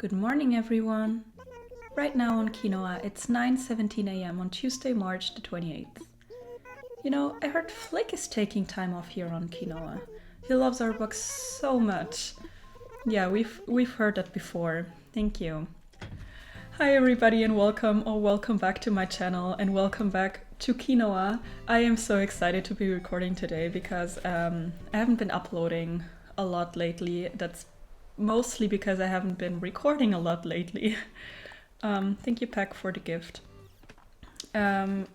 Good morning, everyone. Right now on QUINOA, it's 9:17 a.m. on Tuesday, March the 28th. You know, I heard Flick is taking time off here on QUINOA. He loves our books so much. Yeah, we've heard that before. Thank you. Hi everybody and welcome back to my channel and welcome back to QUINOA. I am so excited to be recording today because I haven't been uploading a lot lately. That's mostly because I haven't been recording a lot lately. Thank you, Peck, for the gift. A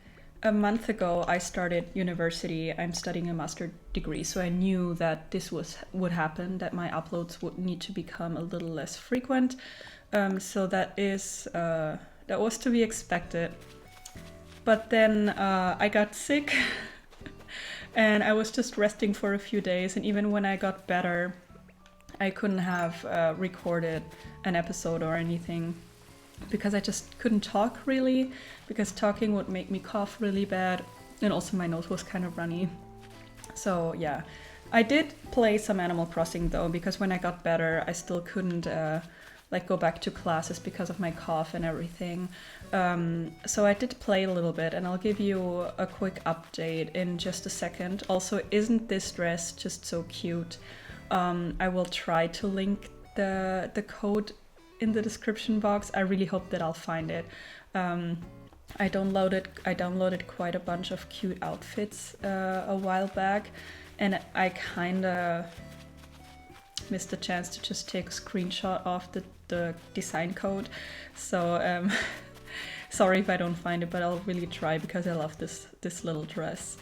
month ago I started university. I'm studying a master's degree, so I knew that this would happen, that my uploads would need to become a little less frequent. So that was to be expected. But then I got sick and I was just resting for a few days, and even when I got better I couldn't have recorded an episode or anything because I just couldn't talk really, because talking would make me cough really bad, and also my nose was kind of runny. So yeah, I did play some Animal Crossing though, because when I got better I still couldn't go back to classes because of my cough and everything. So I did play a little bit, and I'll give you a quick update in just a second. Also, isn't this dress just so cute? I will try to link the code in the description box. I really hope that I'll find it. I downloaded quite a bunch of cute outfits a while back, and I kinda missed the chance to just take a screenshot of the design code. So sorry if I don't find it, but I'll really try because I love this little dress.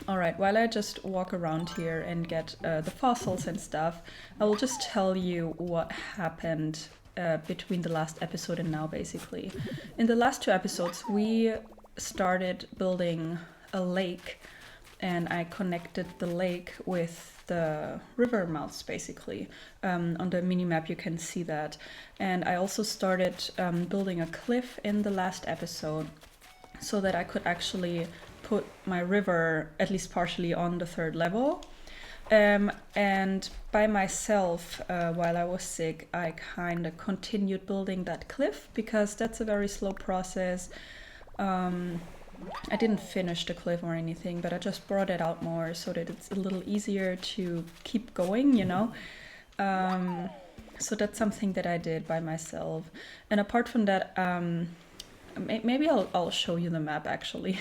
Alright, while I just walk around here and get the fossils and stuff, I will just tell you what happened between the last episode and now, basically. In the last two episodes, we started building a lake, and I connected the lake with the river mouths, basically. On the mini-map you can see that. And I also started building a cliff in the last episode so that I could actually put my river at least partially on the 3rd level. And by myself, while I was sick, I kind of continued building that cliff because that's a very slow process. I didn't finish the cliff or anything, but I just brought it out more so that it's a little easier to keep going, you know? So that's something that I did by myself. And apart from that, maybe I'll show you the map actually.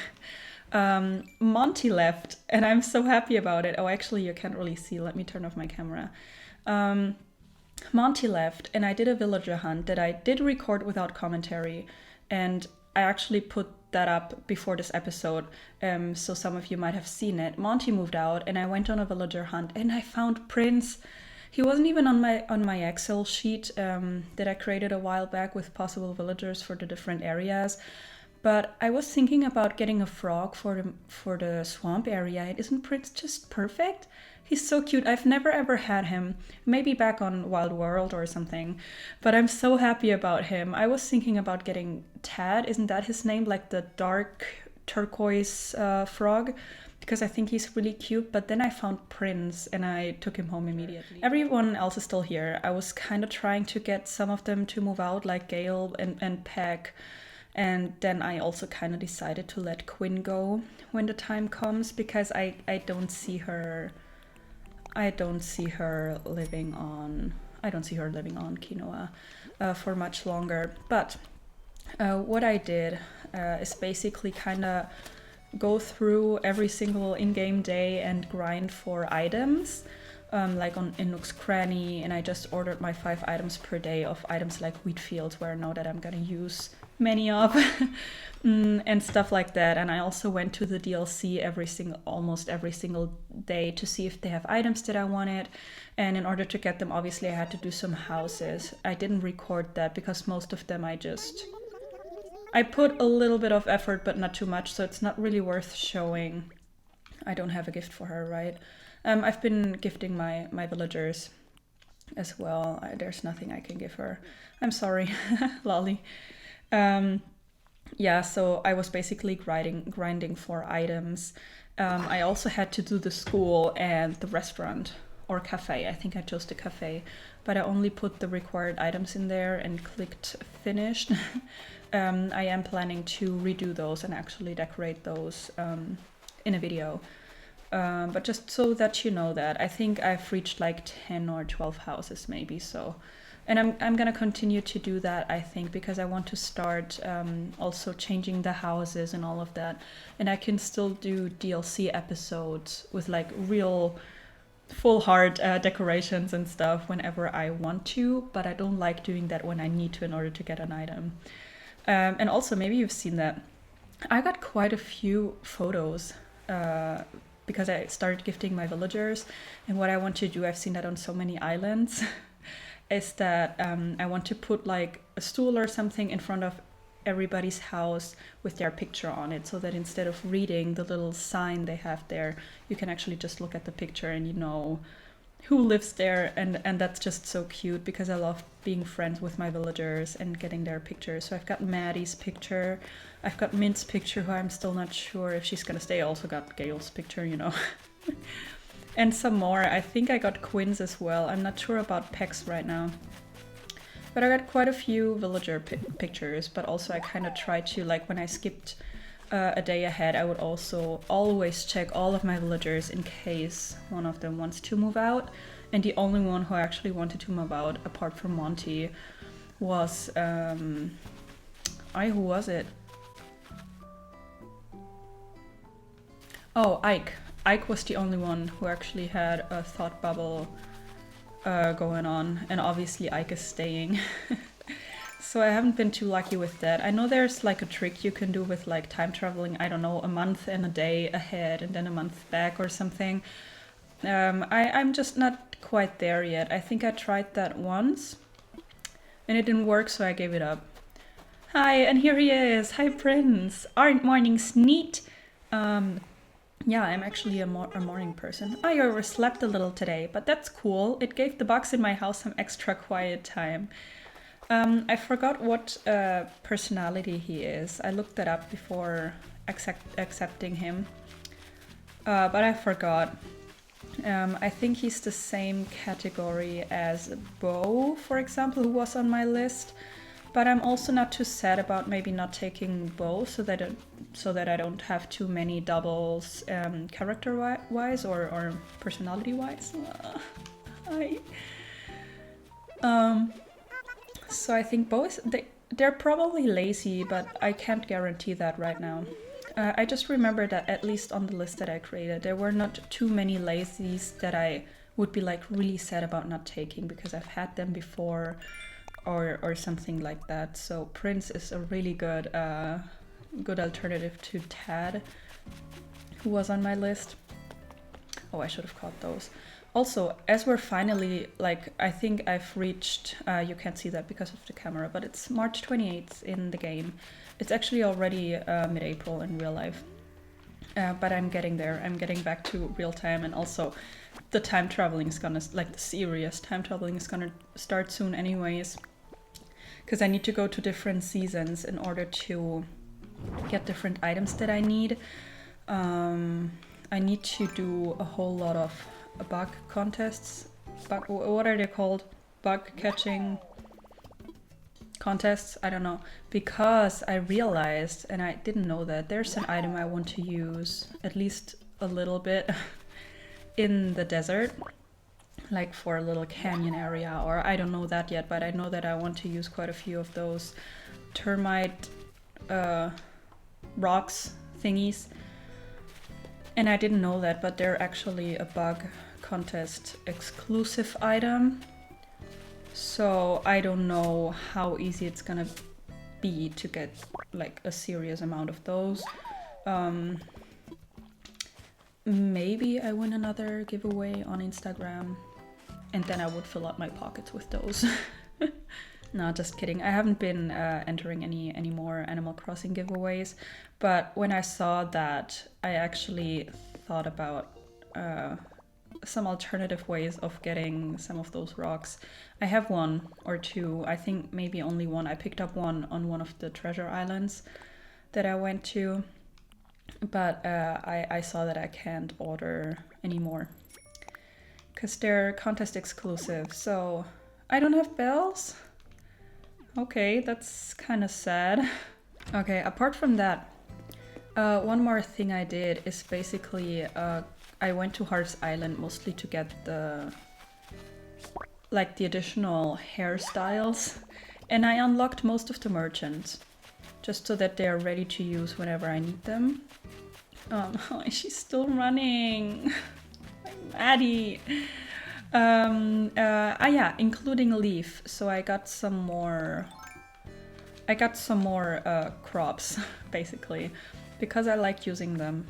Monty left, and I'm so happy about it. Oh, actually, you can't really see. Let me turn off my camera. Monty left, and I did a villager hunt that I did record without commentary, and I actually put that up before this episode, so some of you might have seen it. Monty moved out, and I went on a villager hunt, and I found Prince. He wasn't even on my Excel sheet that I created a while back with possible villagers for the different areas. But I was thinking about getting a frog for the swamp area. Isn't Prince just perfect? He's so cute. I've never ever had him. Maybe back on Wild World or something. But I'm so happy about him. I was thinking about getting Tad. Isn't that his name? Like the dark turquoise frog? Because I think he's really cute. But then I found Prince and I took him home immediately. Everyone else is still here. I was kind of trying to get some of them to move out, like Gale and Peck. And then I also kind of decided to let Quinn go when the time comes, because I don't see her living on QUINOA for much longer. But what I did is basically kind of go through every single in-game day and grind for items, like in Nook's Cranny, and I just ordered my 5 items per day of items like wheat fields, where I know that I'm gonna use many of, and stuff like that. And I also went to the DLC almost every single day to see if they have items that I wanted. And in order to get them, obviously I had to do some houses. I didn't record that because most of them I put a little bit of effort, but not too much, so it's not really worth showing. I don't have a gift for her, right? I've been gifting my villagers as well. There's nothing I can give her. I'm sorry, lolly. Yeah, so I was basically grinding for items. I also had to do the school and the restaurant or cafe. I think I chose the cafe, but I only put the required items in there and clicked finished. I am planning to redo those and actually decorate those in a video. But just so that you know that, I think I've reached like 10 or 12 houses maybe, so. And I'm gonna continue to do that, I think, because I want to start also changing the houses and all of that. And I can still do DLC episodes with like real full heart decorations and stuff whenever I want to, but I don't like doing that when I need to in order to get an item. And also, maybe you've seen that I got quite a few photos because I started gifting my villagers. And what I want to do, I've seen that on so many islands, is that I want to put like a stool or something in front of everybody's house with their picture on it, so that instead of reading the little sign they have there, you can actually just look at the picture and you know who lives there. And that's just so cute, because I love being friends with my villagers and getting their pictures. So I've got Maddie's picture, I've got Mint's picture, who I'm still not sure if she's gonna stay. I also got Gail's picture, you know. And some more. I think I got Quinn's as well. I'm not sure about Peck's right now. But I got quite a few villager pictures, but also I kind of tried to, like when I skipped a day ahead, I would also always check all of my villagers in case one of them wants to move out. And the only one who actually wanted to move out, apart from Monty, was, who was it? Oh, Ike. Ike was the only one who actually had a thought bubble going on, and obviously Ike is staying. So I haven't been too lucky with that. I know there's like a trick you can do with like time traveling, I don't know, a month and a day ahead and then a month back or something. I'm just not quite there yet. I think I tried that once and it didn't work, so I gave it up. Hi, and here he is. Hi, Prince. Aren't mornings neat? Yeah, I'm actually a morning person. I overslept a little today, but that's cool. It gave the bugs in my house some extra quiet time. I forgot what personality he is. I looked that up before accepting him, but I forgot. I think he's the same category as Bo, for example, who was on my list. But I'm also not too sad about maybe not taking Bo, so that I don't have too many doubles character-wise or personality-wise. So I think both, they're probably lazy, but I can't guarantee that right now. I just remember that at least on the list that I created, there were not too many lazies that I would be like really sad about not taking, because I've had them before or something like that. So Prince is a really good good alternative to Tad, who was on my list. Oh, I should have caught those. Also, as we're finally, like, I think I've reached, you can't see that because of the camera, but it's March 28th in the game. It's actually already mid-April in real life. But I'm getting there. I'm getting back to real time, and also the time traveling is gonna, like the serious time traveling is gonna start soon anyways. Because I need to go to different seasons in order to get different items that I need. I need to do a whole lot of bug contests. What are they called? Bug catching contests? I don't know. Because I realized, and I didn't know that, there's an item I want to use at least a little bit in the desert. Like for a little canyon area, or I don't know that yet, but I know that I want to use quite a few of those termite rocks thingies. And I didn't know that, but they're actually a bug contest exclusive item. So I don't know how easy it's gonna be to get like a serious amount of those. Maybe I win another giveaway on Instagram, and then I would fill up my pockets with those. No, just kidding. I haven't been entering any more Animal Crossing giveaways, but when I saw that, I actually thought about some alternative ways of getting some of those rocks. I have one or two, I think maybe only one. I picked up one on one of the treasure islands that I went to, but I saw that I can't order anymore. because they're contest exclusive. So I don't have bells. Okay, that's kind of sad. Okay, apart from that, one more thing I did is basically I went to Heart's Island mostly to get the additional hairstyles, and I unlocked most of the merchants just so that they are ready to use whenever I need them. She's still running. Maddie. Yeah, including Leaf. So I got some more. Crops, basically, because I like using them.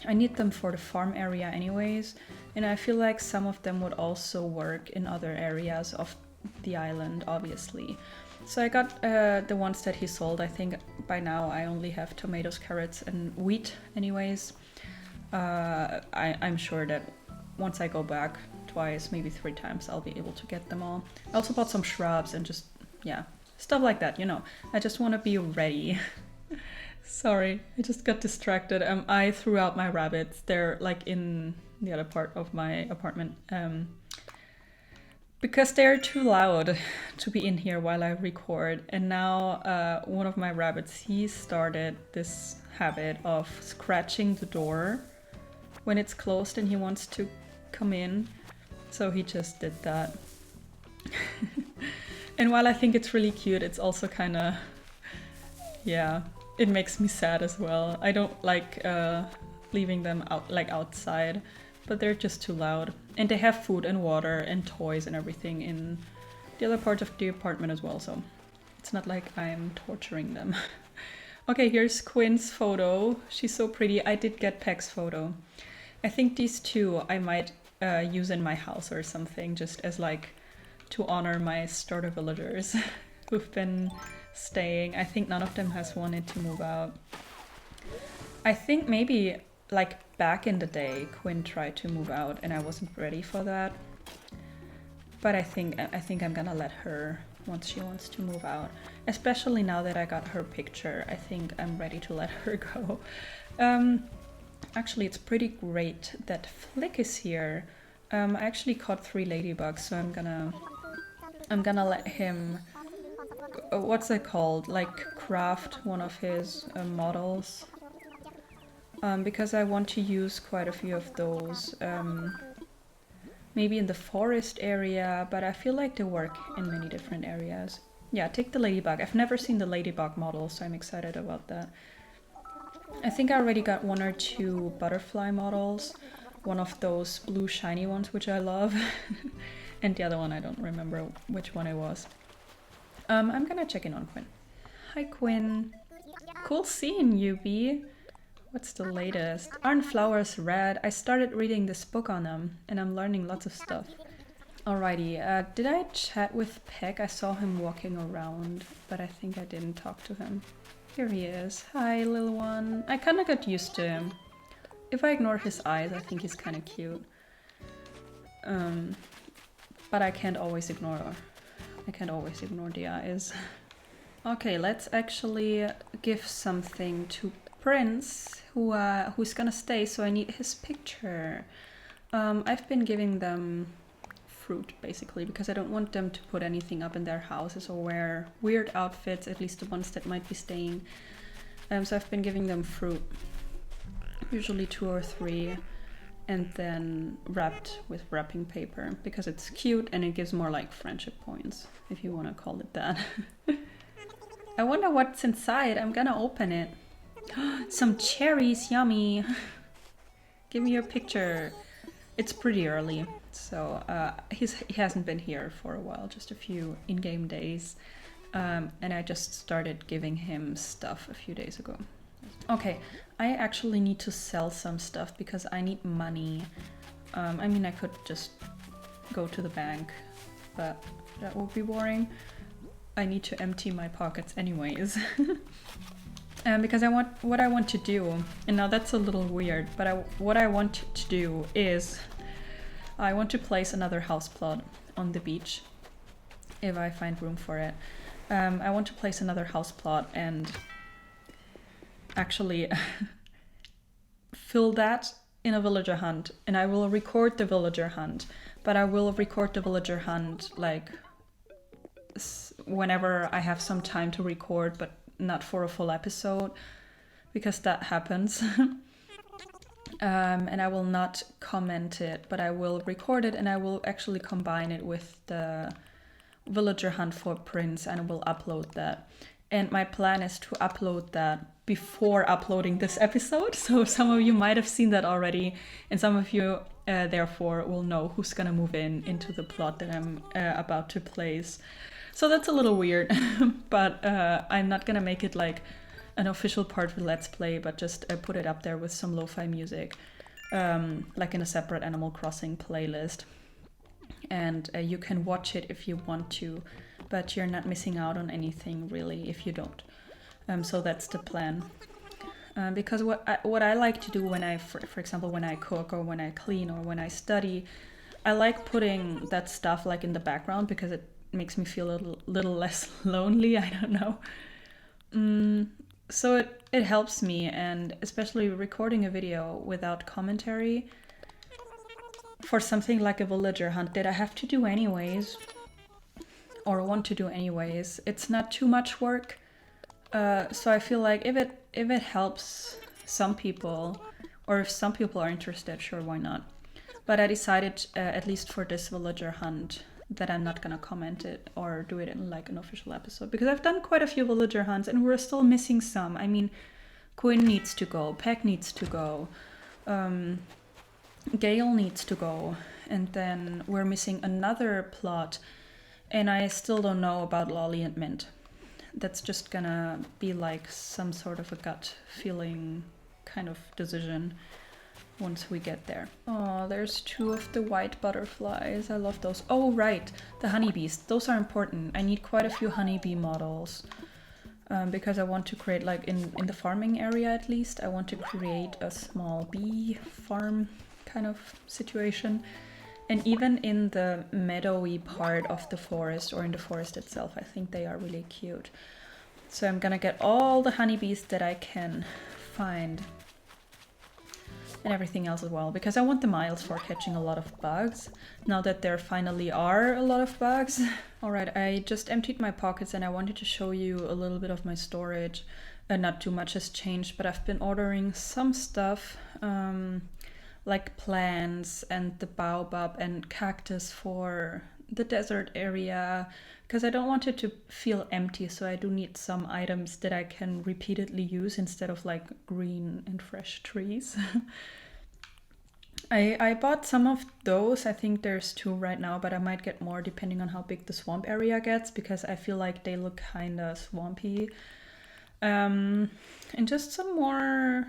I need them for the farm area anyways, and I feel like some of them would also work in other areas of the island, obviously. So I got the ones that he sold. I think by now I only have tomatoes, carrots, and wheat anyways. I'm sure that once I go back twice, maybe 3 times, I'll be able to get them all. I also bought some shrubs and just, yeah, stuff like that, you know. I just want to be ready. Sorry, I just got distracted. I threw out my rabbits. They're like in the other part of my apartment. Because they're too loud to be in here while I record. And now one of my rabbits, he started this habit of scratching the door when it's closed and he wants to come in. So he just did that. And while I think it's really cute, it's also kind of, yeah, it makes me sad as well. I don't like leaving them out outside, but they're just too loud. And they have food and water and toys and everything in the other part of the apartment as well, so it's not like I'm torturing them. Okay, here's Quinn's photo. She's so pretty. I did get Peg's photo. I think these two I might use in my house or something, just as like to honor my starter villagers who've been staying. I think none of them has wanted to move out. I think maybe like back in the day Quinn tried to move out and I wasn't ready for that. But I think I'm gonna let her once she wants to move out. Especially now that I got her picture, I think I'm ready to let her go. Actually, it's pretty great that Flick is here. I actually caught 3 ladybugs, so I'm gonna let him, what's it called? Like craft one of his models. Because I want to use quite a few of those. Maybe in the forest area, but I feel like they work in many different areas. Yeah, take the ladybug. I've never seen the ladybug model, so I'm excited about that. I think I already got 1 or 2 butterfly models. One of those blue shiny ones, which I love. And the other one, I don't remember which one it was. I'm gonna check in on Quinn. Hi, Quinn. Cool seeing you, Bee. What's the latest? Aren't flowers red? I started reading this book on them, and I'm learning lots of stuff. Alrighty, did I chat with Peg? I saw him walking around, but I think I didn't talk to him. Here he is. Hi, little one. I kinda got used to him. If I ignore his eyes, I think he's kinda cute. But I can't always ignore the eyes. Okay, let's actually give something to Prince, who's gonna stay, so I need his picture. I've been giving them fruit, basically, because I don't want them to put anything up in their houses or wear weird outfits, at least the ones that might be staying. So I've been giving them fruit, usually 2 or 3, and then wrapped with wrapping paper, because it's cute and it gives more like friendship points, if you want to call it that. I wonder what's inside. I'm gonna open it. Some cherries, yummy. Give me your picture. It's pretty early, so he hasn't been here for a while, just a few in-game days. And I just started giving him stuff a few days ago. Okay, I actually need to sell some stuff because I need money. I mean, I could just go to the bank, but that would be boring. I need to empty my pockets anyways. Because what I want to do, and now that's a little weird, but what I want to do is I want to place another house plot on the beach, if I find room for it. I want to place another house plot and actually fill that in a villager hunt, and I will record the villager hunt, but I will record the villager hunt like whenever I have some time to record, but not for a full episode, because that happens. And I will not comment it, but I will record it, and I will actually combine it with the villager hunt for prints, and I will upload that. And my plan is to upload that before uploading this episode. So some of you might have seen that already, and some of you therefore will know who's gonna move into the plot that I'm about to place. So that's a little weird, but I'm not gonna make it like an official part of the Let's Play, but just put it up there with some lo-fi music, like in a separate Animal Crossing playlist. And you can watch it if you want to, but you're not missing out on anything really if you don't. So that's the plan. Because what I like to do when I, for example, when I cook or when I clean or when I study, I like putting that stuff like in the background because it makes me feel a little less lonely. I don't know. So it helps me, and especially recording a video without commentary for something like a villager hunt that I have to do anyways, or want to do anyways. It's not too much work. So I feel like if it helps some people, or if some people are interested, sure, why not? But I decided, at least for this villager hunt, that I'm not gonna comment it or do it in like an official episode, because I've done quite a few villager hunts and we're still missing some. I mean, Quinn needs to go, Peck needs to go, Gale needs to go, and then we're missing another plot, and I still don't know about Lolly and Mint. That's just gonna be like some sort of a gut feeling kind of decision once we get there. Oh, there's 2 of the white butterflies. I love those. Oh, right, the honeybees. Those are important. I need quite a few honeybee models because I want to create, like in the farming area at least, I want to create a small bee farm kind of situation. And even in the meadowy part of the forest, or in the forest itself, I think they are really cute. So I'm gonna get all the honeybees that I can find, and everything else as well, because I want the miles for catching a lot of bugs, now that there finally are a lot of bugs. Alright, I just emptied my pockets and I wanted to show you a little bit of my storage. Not too much has changed, but I've been ordering some stuff, like plants and the baobab and cactus for the desert area, because I don't want it to feel empty, so I do need some items that I can repeatedly use instead of like green and fresh trees. I bought some of those. I think there's 2 right now, but I might get more depending on how big the swamp area gets, because I feel like they look kinda swampy. And just some more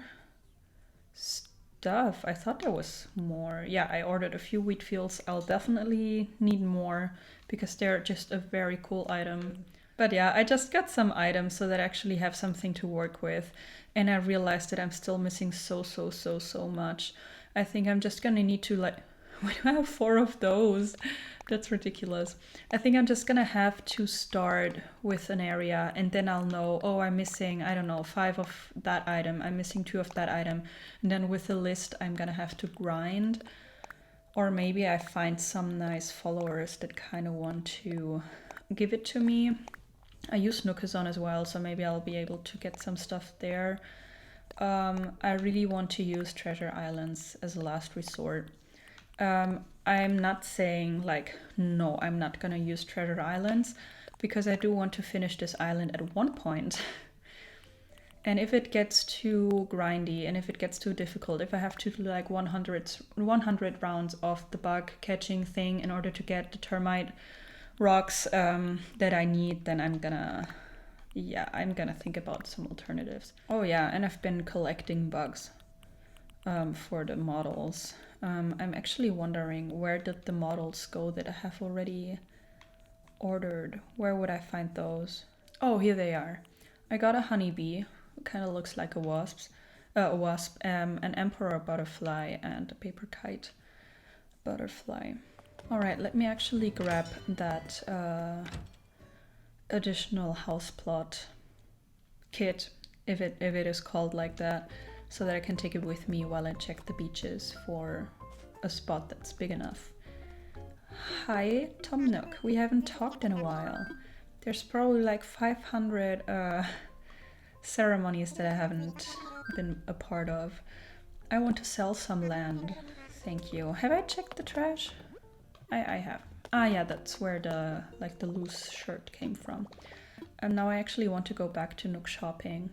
stuff. I thought there was more. Yeah, I ordered a few wheat fields. I'll definitely need more because they're just a very cool item. But yeah, I just got some items so that I actually have something to work with, and I realized that I'm still missing so much. I think I'm just gonna need to, like, why do I have 4 of those? That's ridiculous. I think I'm just gonna have to start with an area, and then I'll know, oh, I'm missing, I don't know, 5 of that item, I'm missing 2 of that item, and then with the list I'm gonna have to grind. Or maybe I find some nice followers that kind of want to give it to me. I use Nookazon as well, so maybe I'll be able to get some stuff there. I really want to use Treasure Islands as a last resort. I'm not saying like, no, I'm not gonna use Treasure Islands, because I do want to finish this island at one point. And if it gets too grindy and if it gets too difficult, if I have to do like 100 rounds of the bug catching thing in order to get the termite rocks that I need, then I'm gonna think about some alternatives. Oh yeah, and I've been collecting bugs for the models. I'm actually wondering, where did the models go that I have already ordered? Where would I find those? Oh, here they are. I got a honeybee, kind of looks like a wasp, an emperor butterfly, and a paper kite butterfly. All right, let me actually grab that additional house plot kit, if it is called like that, so that I can take it with me while I check the beaches for a spot that's big enough. Hi, Tom Nook. We haven't talked in a while. There's probably like 500 ceremonies that I haven't been a part of. I want to sell some land. Thank you. Have I checked the trash? I have. Ah, yeah, that's where the loose shirt came from. And now I actually want to go back to Nook shopping.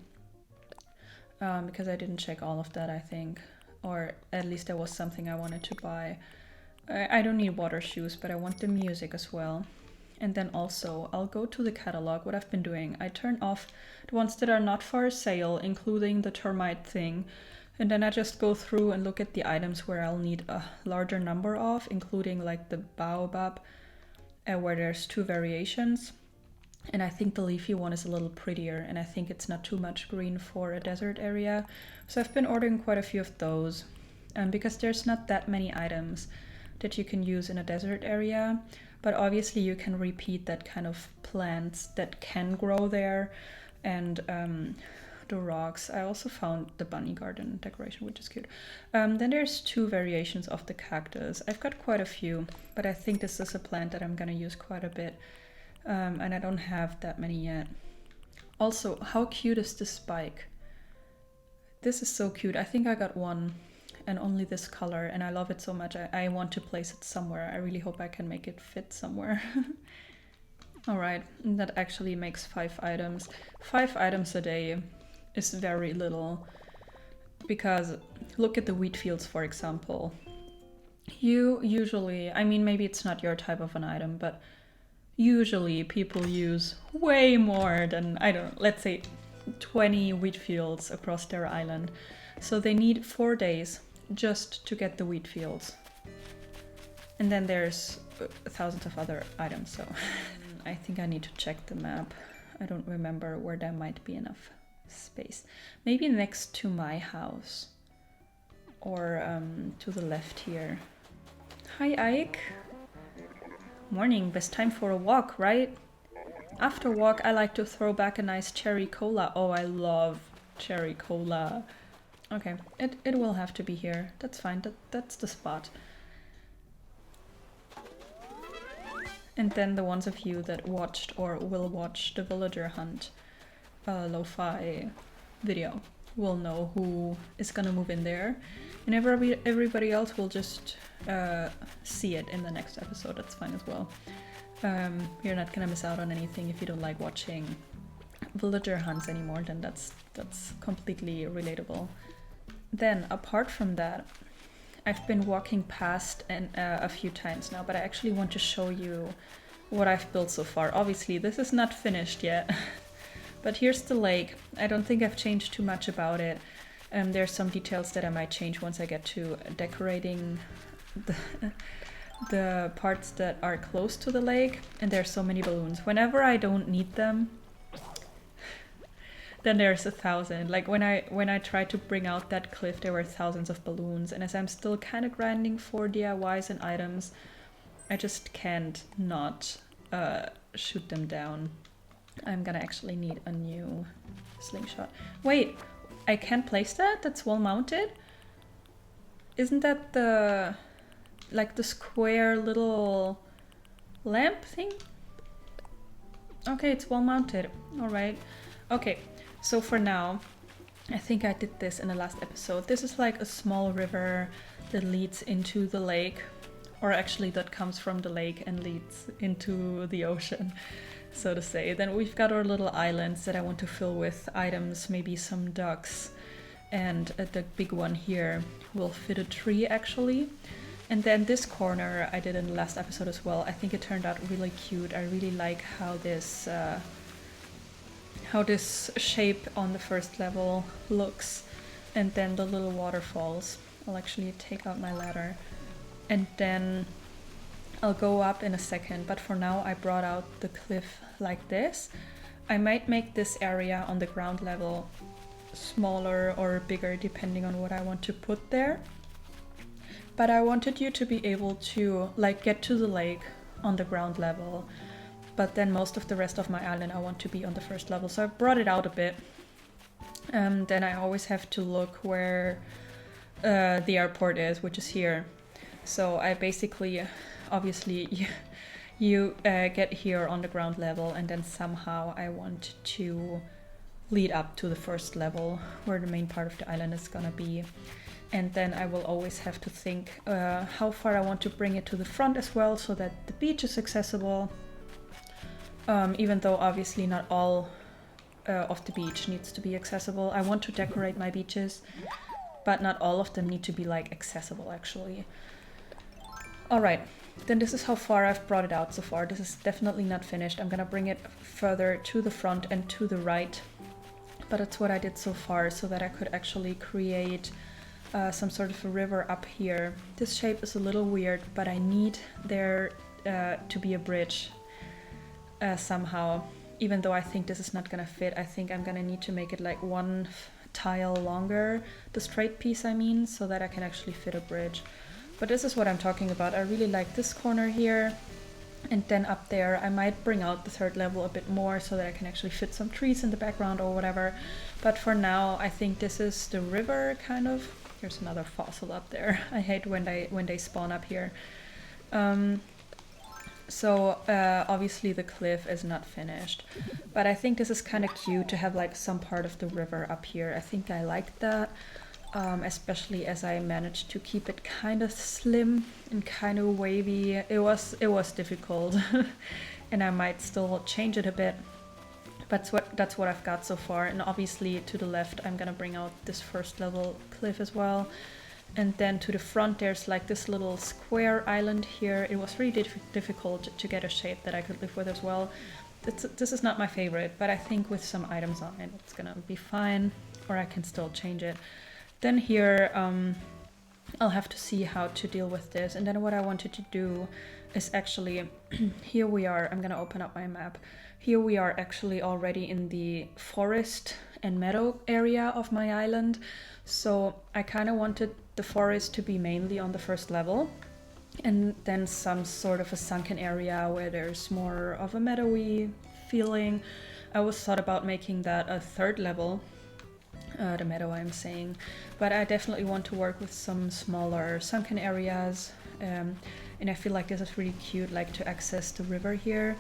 Because I didn't check all of that, I think. Or at least there was something I wanted to buy. I don't need water shoes, but I want the music as well. And then also, I'll go to the catalog. What I've been doing, I turn off the ones that are not for sale, including the termite thing. And then I just go through and look at the items where I'll need a larger number of, including like the baobab, where there's 2 variations. And I think the leafy one is a little prettier, and I think it's not too much green for a desert area. So I've been ordering quite a few of those, because there's not that many items that you can use in a desert area. But obviously you can repeat that kind of plants that can grow there, and the rocks. I also found the bunny garden decoration, which is cute. Then there's 2 variations of the cactus. I've got quite a few, but I think this is a plant that I'm gonna use quite a bit, and I don't have that many yet. Also, how cute is this spike? This is so cute. I think I got one and only this color, and I love it so much. I want to place it somewhere. I really hope I can make it fit somewhere. Alright, that actually makes 5 items. 5 items a day is very little, because look at the wheat fields, for example. You usually, I mean, maybe it's not your type of an item, but usually people use way more than, I don't know, let's say 20 wheat fields across their island. So they need 4 days just to get the wheat fields. And then there's thousands of other items, so I think I need to check the map. I don't remember where there might be enough space. Maybe next to my house, or to the left here. Hi Ike. Morning, best time for a walk, right? After walk I like to throw back a nice cherry cola. Oh, I love cherry cola. Okay, it will have to be here. That's fine, that's the spot. And then the ones of you that watched or will watch the villager hunt lo-fi video will know who is gonna move in there, and everybody else will just see it in the next episode. That's fine as well. You're not gonna miss out on anything if you don't like watching villager hunts anymore, then that's completely relatable. Then apart from that, I've been walking past a few times now, but I actually want to show you what I've built so far. Obviously this is not finished yet. But here's the lake. I don't think I've changed too much about it. There's some details that I might change once I get to decorating the parts that are close to the lake. And there's so many balloons. Whenever I don't need them, then there's 1,000. Like when I tried to bring out that cliff, there were thousands of balloons. And as I'm still kind of grinding for DIYs and items, I just can't not shoot them down. I'm gonna actually need a new slingshot. Wait, I can't place that? That's wall mounted? Isn't that the square little lamp thing? Okay, it's wall mounted. Alright. Okay, so for now, I think I did this in the last episode. This is like a small river that leads into the lake, or actually that comes from the lake and leads into the ocean, so to say. Then we've got our little islands that I want to fill with items, maybe some ducks, and the big one here will fit a tree actually. And then this corner I did in the last episode as well. I think it turned out really cute. I really like how this shape on the first level looks. And then the little waterfalls. I'll actually take out my ladder and then I'll go up in a second, but for now I brought out the cliff like this. I might make this area on the ground level smaller or bigger depending on what I want to put there. But I wanted you to be able to like get to the lake on the ground level, but then most of the rest of my island I want to be on the first level. So I brought it out a bit. then I always have to look where the airport is, which is here. So I basically, obviously, you get here on the ground level, and then somehow I want to lead up to the first level where the main part of the island is gonna be. And then I will always have to think how far I want to bring it to the front as well, so that the beach is accessible. Even though obviously not all of the beach needs to be accessible. I want to decorate my beaches, but not all of them need to be like accessible actually. Alright, then this is how far I've brought it out so far. This is definitely not finished. I'm gonna bring it further to the front and to the right. But that's what I did so far, so that I could actually create some sort of a river up here. This shape is a little weird, but I need there to be a bridge somehow. Even though I think this is not gonna fit, I think I'm gonna need to make it like one tile longer, the straight piece I mean, so that I can actually fit a bridge. But this is what I'm talking about. I really like this corner here. And then up there, I might bring out the third level a bit more so that I can actually fit some trees in the background or whatever. But for now, I think this is the river, kind of. There's another fossil up there. I hate when they spawn up here. So obviously the cliff is not finished. But I think this is kind of cute to have like some part of the river up here. I think I like that. Especially as I managed to keep it kind of slim and kind of wavy. It was difficult, and I might still change it a bit. But that's what I've got so far. And obviously to the left, I'm gonna bring out this first level cliff as well. And then to the front, there's like this little square island here. It was really difficult to get a shape that I could live with as well. This is not my favorite, but I think with some items on it, it's gonna be fine, or I can still change it. Then here, I'll have to see how to deal with this. And then what I wanted to do is actually, here we are, I'm gonna open up my map. Here we are actually already in the forest and meadow area of my island. So I kind of wanted the forest to be mainly on the first level. And then some sort of a sunken area where there's more of a meadowy feeling. I was thought about making that a third level. The meadow I'm saying, but I definitely want to work with some smaller sunken areas, and I feel like this is really cute, like to access the river here.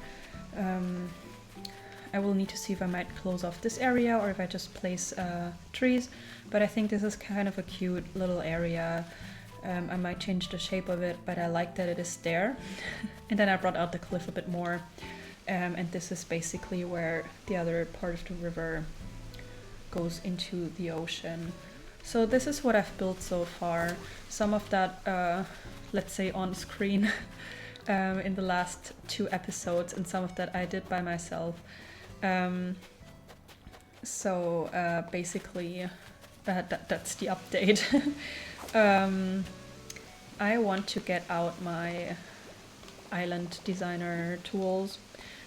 I will need to see if I might close off this area or if I just place trees, but I think this is kind of a cute little area. I might change the shape of it, but I like that it is there. And then I brought out the cliff a bit more, and this is basically where the other part of the river goes into the ocean. So this is what I've built so far. Some of that, let's say on screen in the last 2 episodes, and some of that I did by myself. Basically that's the update. I want to get out my island designer tools,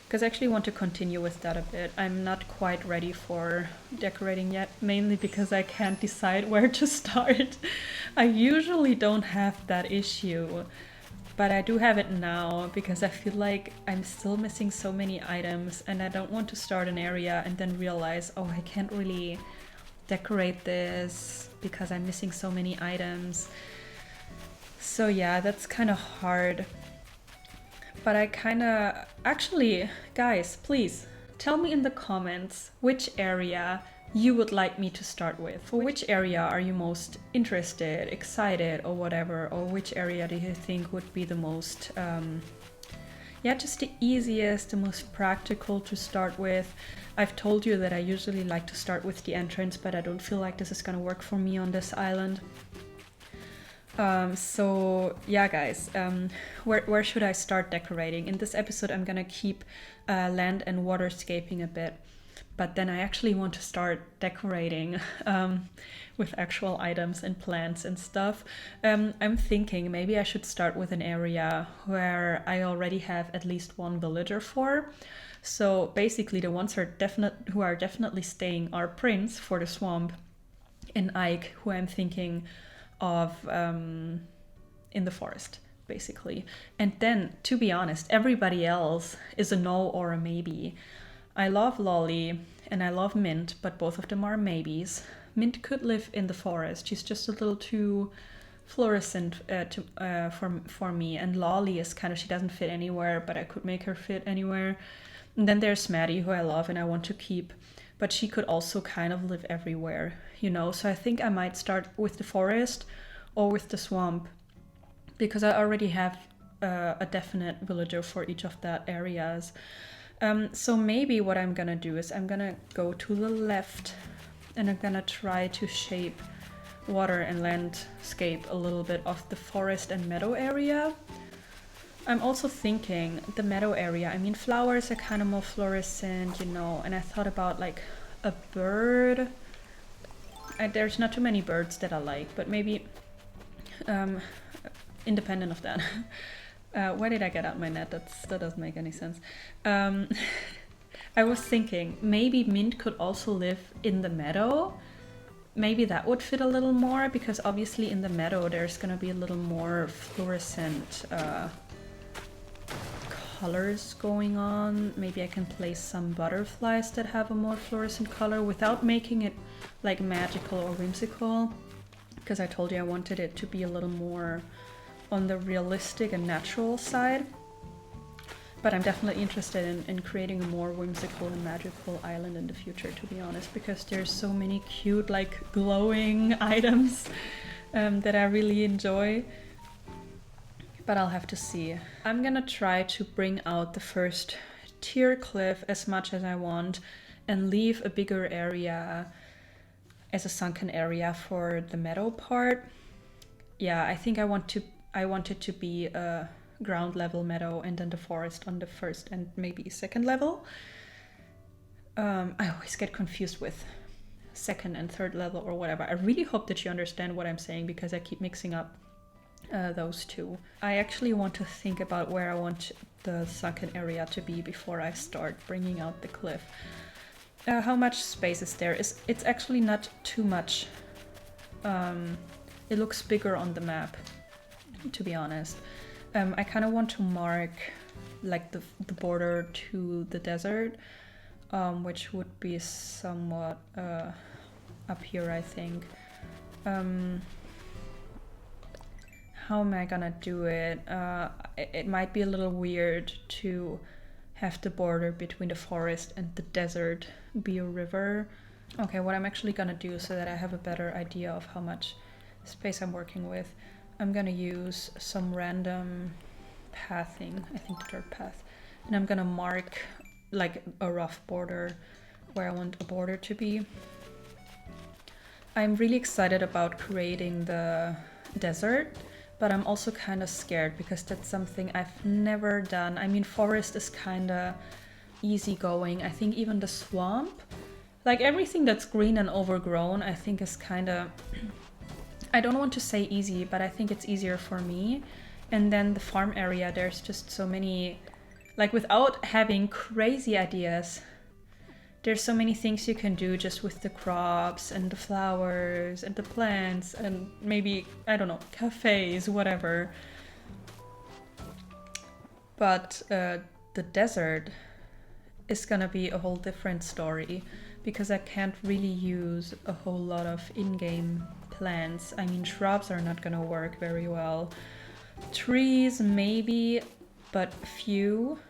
because I actually want to continue with that a bit. I'm not quite ready for decorating yet, mainly because I can't decide where to start. I usually don't have that issue, but I do have it now because I feel like I'm still missing so many items, and I don't want to start an area and then realize, oh, I can't really decorate this because I'm missing so many items. So yeah, that's kind of hard. But I kind of... Actually, guys, please tell me in the comments which area you would like me to start with. For which area are you most interested, excited, or whatever? Or which area do you think would be the most... yeah, just the easiest, the most practical to start with. I've told you that I usually like to start with the entrance, but I don't feel like this is gonna work for me on this island. So yeah, guys, where should I start decorating? In this episode, I'm gonna keep land and waterscaping a bit, but then I actually want to start decorating with actual items and plants and stuff. I'm thinking maybe I should start with an area where I already have at least one villager for. So basically the ones who are definitely staying are Prince for the swamp and Ike, who I'm thinking of in the forest, basically. And then, to be honest, everybody else is a no or a maybe. I love Lolly and I love Mint, but both of them are maybes. Mint could live in the forest. She's just a little too fluorescent for me, and Lolly is kind of, she doesn't fit anywhere, but I could make her fit anywhere. And then there's Maddie, who I love and I want to keep, but she could also kind of live everywhere, you know? So I think I might start with the forest or with the swamp, because I already have a definite villager for each of that areas. So maybe what I'm gonna do is I'm gonna go to the left and I'm gonna try to shape water and landscape a little bit of the forest and meadow area. I'm also thinking the meadow area, I mean, flowers are kind of more fluorescent, you know, and I thought about like a bird. There's not too many birds that I like, but maybe independent of that. Why did I get out my net? That doesn't make any sense. I was thinking maybe Mint could also live in the meadow. Maybe that would fit a little more, because obviously in the meadow there's gonna be a little more fluorescent colors going on. Maybe I can place some butterflies that have a more fluorescent color without making it like magical or whimsical, because I told you I wanted it to be a little more on the realistic and natural side. But I'm definitely interested in creating a more whimsical and magical island in the future, to be honest, because there's so many cute, like, glowing items that I really enjoy. But I'll have to see. I'm gonna try to bring out the first tier cliff as much as I want and leave a bigger area as a sunken area for the meadow part. Yeah, I think I want it to be a ground level meadow and then the forest on the first and maybe second level. I always get confused with second and third level or whatever. I really hope that you understand what I'm saying, because I keep mixing up those two. I actually want to think about where I want the sunken area to be before I start bringing out the cliff. How much space is there? It's actually not too much. It looks bigger on the map, to be honest. I kind of want to mark like the border to the desert, which would be somewhat up here, I think. How am I gonna do it? It might be a little weird to have the border between the forest and the desert be a river. Okay, what I'm actually gonna do, so that I have a better idea of how much space I'm working with, I'm gonna use some random pathing, I think the dirt path, and I'm gonna mark like a rough border where I want a border to be. I'm really excited about creating the desert, but I'm also kind of scared because that's something I've never done. I mean, forest is kind of easygoing. I think even the swamp, like everything that's green and overgrown, I think is kind of, I don't want to say easy, but I think it's easier for me. And then the farm area, there's just so many, like without having crazy ideas, there's so many things you can do just with the crops and the flowers and the plants and maybe, I don't know, cafes, whatever. But the desert is gonna be a whole different story because I can't really use a whole lot of in-game plants. I mean, shrubs are not gonna work very well. Trees, maybe, but few.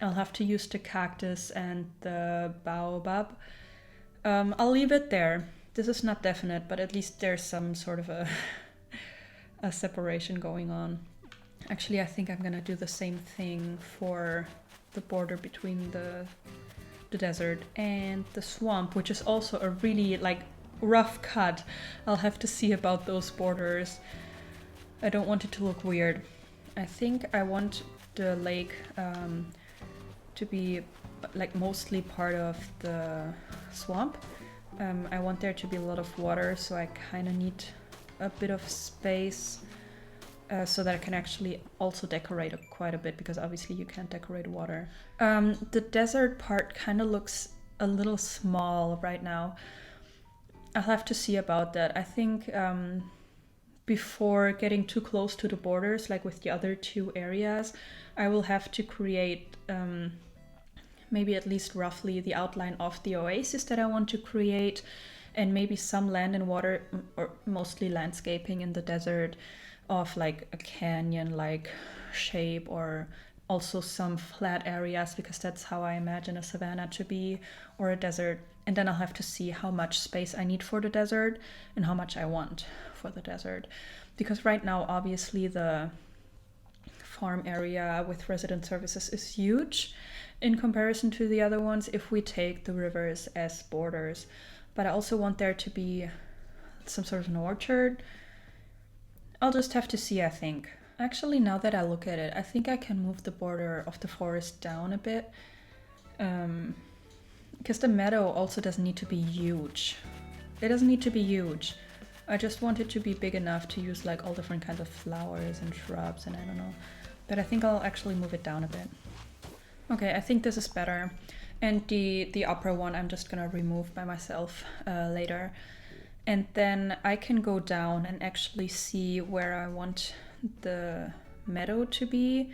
I'll have to use the cactus and the baobab. I'll leave it there. This is not definite, but at least there's some sort of a separation going on. Actually, I think I'm gonna do the same thing for the border between the desert and the swamp, which is also a really like rough cut. I'll have to see about those borders. I don't want it to look weird. I think I want the lake to be like mostly part of the swamp. I want there to be a lot of water, so I kind of need a bit of space so that I can actually also decorate quite a bit, because obviously you can't decorate water. The desert part kind of looks a little small right now. I'll have to see about that. I think before getting too close to the borders, like with the other two areas, I will have to create maybe at least roughly the outline of the oasis that I want to create, and maybe some land and water, or mostly landscaping in the desert of like a canyon-like shape, or also some flat areas, because that's how I imagine a savanna to be, or a desert. And then I'll have to see how much space I need for the desert and how much I want for the desert. Because right now, obviously, the farm area with resident services is huge in comparison to the other ones if we take the rivers as borders. But I also want there to be some sort of an orchard. I'll just have to see, I think. Actually, now that I look at it, I think I can move the border of the forest down a bit. Because the meadow also doesn't need to be huge. It doesn't need to be huge. I just want it to be big enough to use like all different kinds of flowers and shrubs and I don't know. But I think I'll actually move it down a bit. Okay, I think this is better. And the upper one I'm just gonna remove by myself later. And then I can go down and actually see where I want the meadow to be.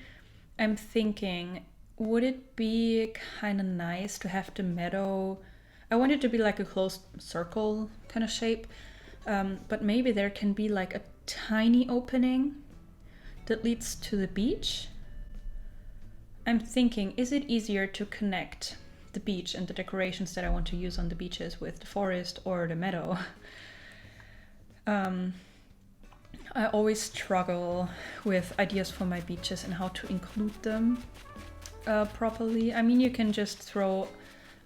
I'm thinking, would it be kind of nice to have the meadow, I want it to be like a closed circle kind of shape, but maybe there can be like a tiny opening that leads to the beach. I'm thinking, is it easier to connect the beach and the decorations that I want to use on the beaches with the forest or the meadow? I always struggle with ideas for my beaches and how to include them properly. I mean, you can just throw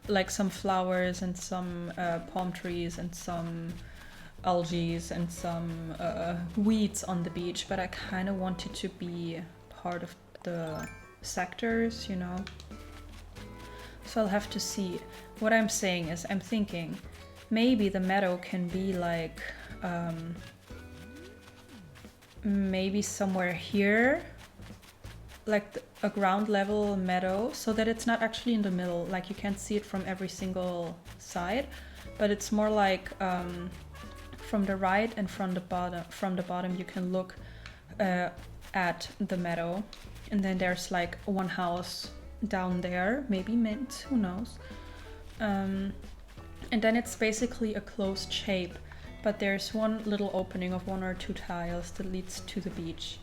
like some flowers and some palm trees and some algae and some weeds on the beach, but I kind of want it to be part of the sectors, you know? So I'll have to see. What I'm saying is, I'm thinking maybe the meadow can be like maybe somewhere here, like a ground level meadow, so that it's not actually in the middle, like you can't see it from every single side, but it's more like from the right and from the bottom you can look at the meadow, and then there's like one house down there, maybe mint, who knows, and then it's basically a closed shape, but there's one little opening of 1 or 2 tiles that leads to the beach.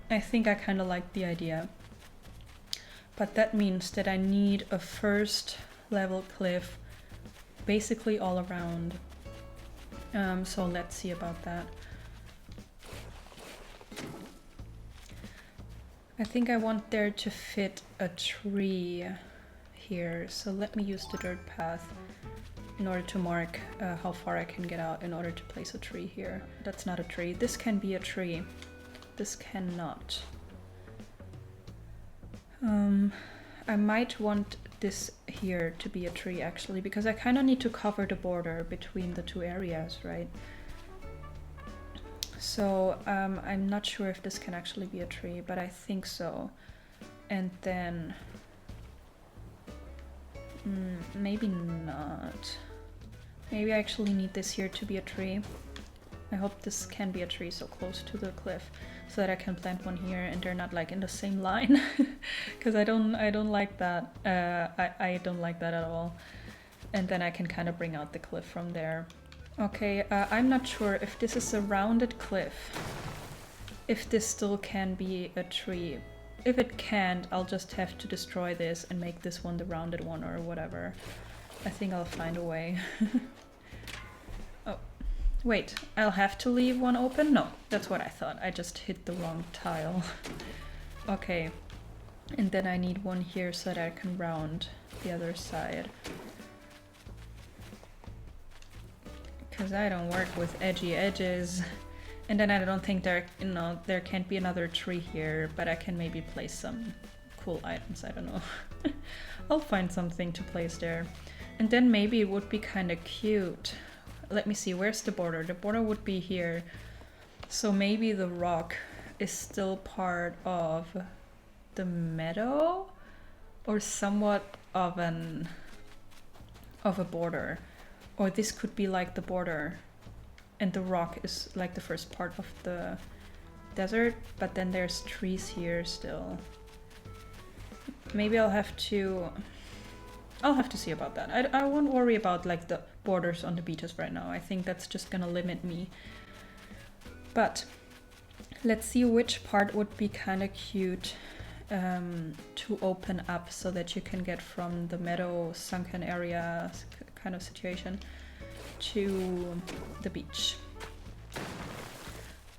I think I kind of like the idea, but that means that I need a first level cliff basically all around. So let's see about that. I think I want there to fit a tree here, so let me use the dirt path in order to mark how far I can get out in order to place a tree here. That's not a tree. This can be a tree. This cannot. I might want this here to be a tree actually, because I kind of need to cover the border between the 2 areas, right? So I'm not sure if this can actually be a tree, but I think so. And then maybe not. Maybe I actually need this here to be a tree. I hope this can be a tree so close to the cliff, so that I can plant one here and they're not like in the same line, because I don't like that. I don't like that at all. And then I can kind of bring out the cliff from there. Okay, I'm not sure if this is a rounded cliff, if this still can be a tree. If it can't, I'll just have to destroy this and make this one the rounded one or whatever. I think I'll find a way. Oh, wait, I'll have to leave one open? No, that's what I thought. I just hit the wrong tile. Okay, and then I need one here so that I can round the other side. Because I don't work with edgy edges. And then I don't think there, you know, there can't be another tree here, but I can maybe place some cool items, I don't know. I'll find something to place there. And then maybe it would be kind of cute. Let me see, where's the border? The border would be here. So maybe the rock is still part of the meadow, or somewhat of a border. Or this could be like the border, and the rock is like the first part of the desert, but then there's trees here still. maybe I'll have to see about that. I won't worry about like the borders on the beaches right now. I think that's just gonna limit me. But let's see which part would be kind of cute to open up so that you can get from the meadow sunken area kind of situation to the beach.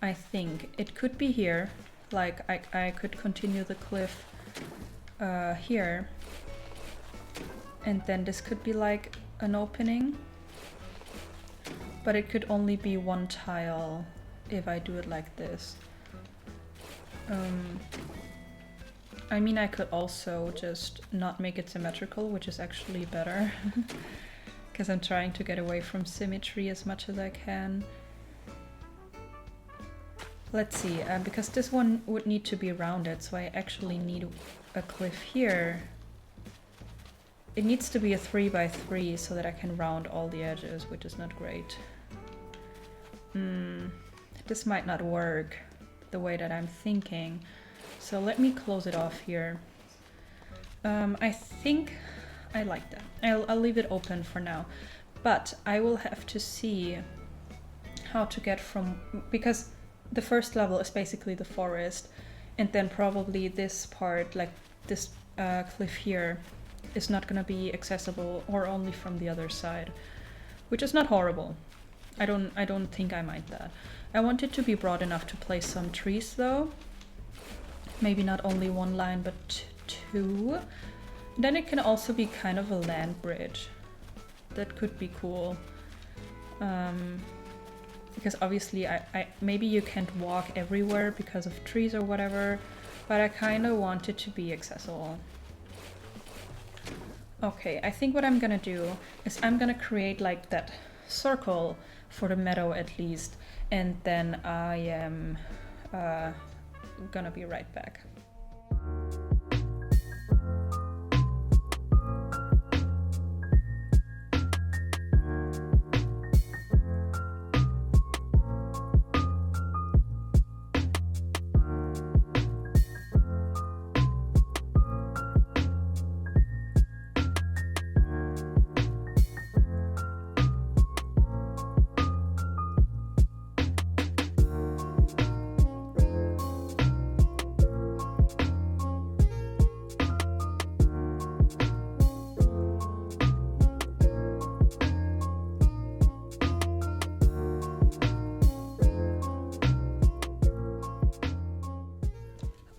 I think it could be here, like I could continue the cliff here, and then this could be like an opening, but it could only be one tile if I do it like this. I mean, I could also just not make it symmetrical, which is actually better, because I'm trying to get away from symmetry as much as I can. Let's see, because this one would need to be rounded, so I actually need a cliff here. It needs to be a 3x3 so that I can round all the edges, which is not great. This might not work the way that I'm thinking. So let me close it off here. I think I like that. I'll leave it open for now. But I will have to see how to get from... because the first level is basically the forest. And then probably this part, like this cliff here, is not going to be accessible or only from the other side. Which is not horrible. I don't think I mind that. I want it to be broad enough to place some trees though. Maybe not only one line, but two. Then it can also be kind of a land bridge. That could be cool. Because obviously maybe you can't walk everywhere because of trees or whatever, but I kind of want it to be accessible. Okay, I think what I'm gonna do is I'm gonna create like that circle for the meadow at least, and then I am gonna be right back.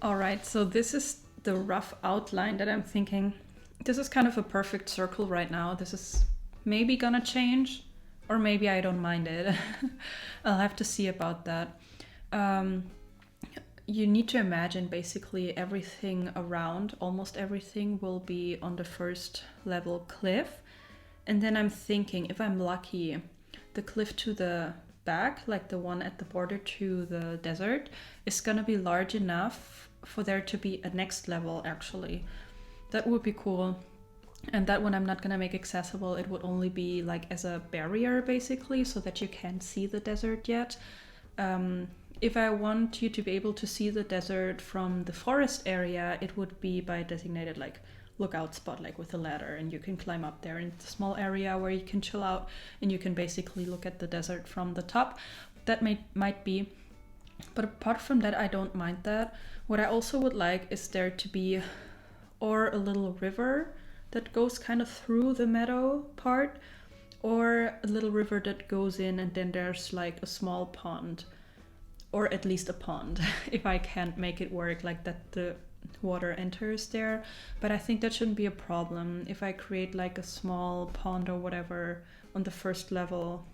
Alright, so this is the rough outline that I'm thinking. This is kind of a perfect circle right now. This is maybe gonna change, or maybe I don't mind it. I'll have to see about that. You need to imagine basically everything around, almost everything will be on the first level cliff. And then I'm thinking, if I'm lucky, the cliff to the back, like the one at the border to the desert, is gonna be large enough for there to be a next level actually. That would be cool. And that one I'm not gonna make accessible. It would only be like as a barrier basically, so that you can't see the desert yet. If I want you to be able to see the desert from the forest area, it would be by a designated like lookout spot, like with a ladder, and you can climb up there in a small area where you can chill out and you can basically look at the desert from the top. That might be, but apart from that, I don't mind that. What I also would like is there to be or a little river that goes kind of through the meadow part, or a little river that goes in and then there's like a small pond, or at least a pond if I can't make it work like that the water enters there. But I think that shouldn't be a problem if I create like a small pond or whatever on the first level,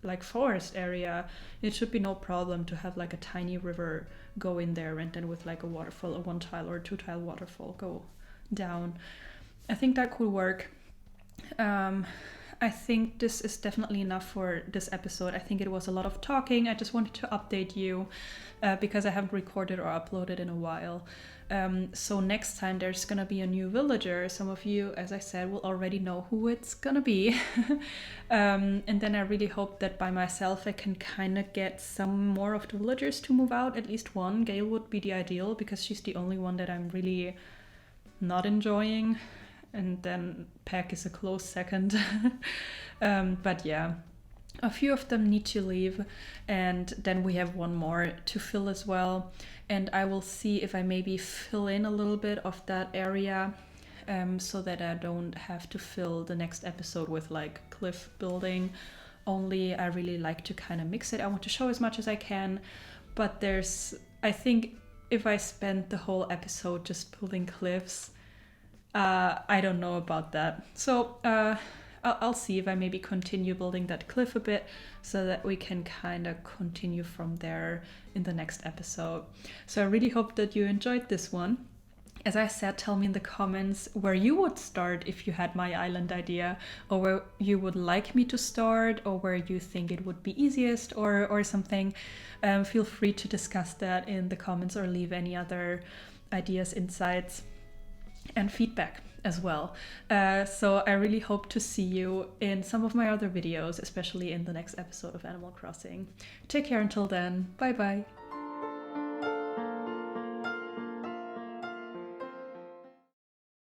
like forest area. It should be no problem to have like a tiny river go in there, and then with like a waterfall, a 1-tile or 2-tile waterfall go down. I think that could work. I think this is definitely enough for this episode. I think it was a lot of talking. I just wanted to update you because I haven't recorded or uploaded in a while. So next time there's gonna be a new villager. Some of you, as I said, will already know who it's gonna be. And then I really hope that by myself I can kind of get some more of the villagers to move out. At least one. Gail would be the ideal because she's the only one that I'm really not enjoying, and then Peck is a close second. But yeah, a few of them need to leave, and then we have one more to fill as well. And I will see if I maybe fill in a little bit of that area, so that I don't have to fill the next episode with like cliff building only. I really like to kind of mix it. I want to show as much as I can, but I think if I spend the whole episode just building cliffs, I don't know about that. So I'll see if I maybe continue building that cliff a bit, so that we can kind of continue from there in the next episode. So I really hope that you enjoyed this one. As I said, tell me in the comments where you would start if you had my island idea, or where you would like me to start, or where you think it would be easiest, or something. Feel free to discuss that in the comments, or leave any other ideas, insights, and feedback as well. So I really hope to see you in some of my other videos, especially in the next episode of Animal Crossing. Take care until then. Bye bye.